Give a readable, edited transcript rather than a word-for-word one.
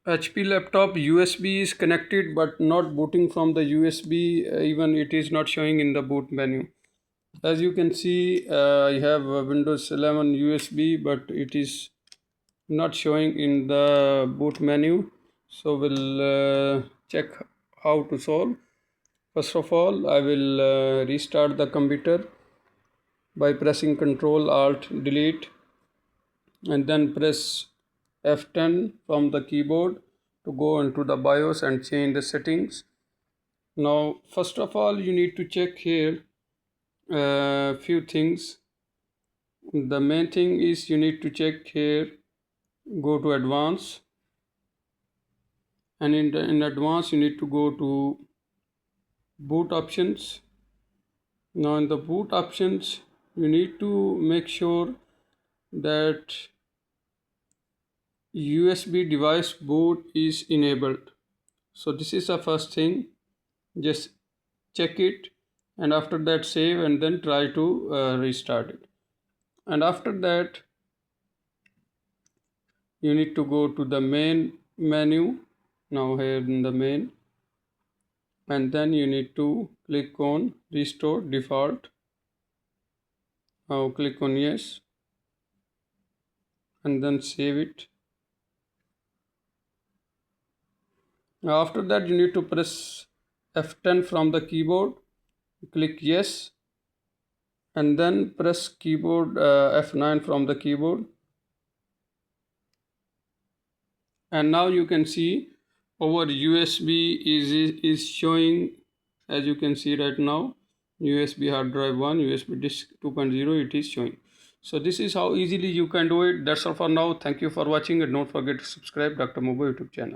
HP laptop USB is connected but not booting from the USB, even it is not showing in the boot menu. As you can see, I have a Windows 11 USB, but it is not showing in the boot menu. So we'll check how to solve. First of all, I will restart the computer by pressing Ctrl Alt Delete, and then press F10 from the keyboard to go into the BIOS and change the settings. Now, first of all, you need to check here a few things. The main thing is you need to check here, go to advanced, and in advanced you need to go to boot options. Now in the boot options you need to make sure that USB device boot is enabled. So this is the first thing, just check it, and after that save and then try to restart it. And after that you need to go to the main menu, now here in the main, and then you need to click on restore default. Now click on yes and then save it. Now after that you need to press F10 from the keyboard, click yes, and then press keyboard F9 from the keyboard, and now you can see our USB is showing, as you can see right now, USB hard drive 1, USB disk 2.0, it is showing. So this is how easily you can do it. That's all for now. Thank you for watching, and don't forget to subscribe Dr. Mobo YouTube channel.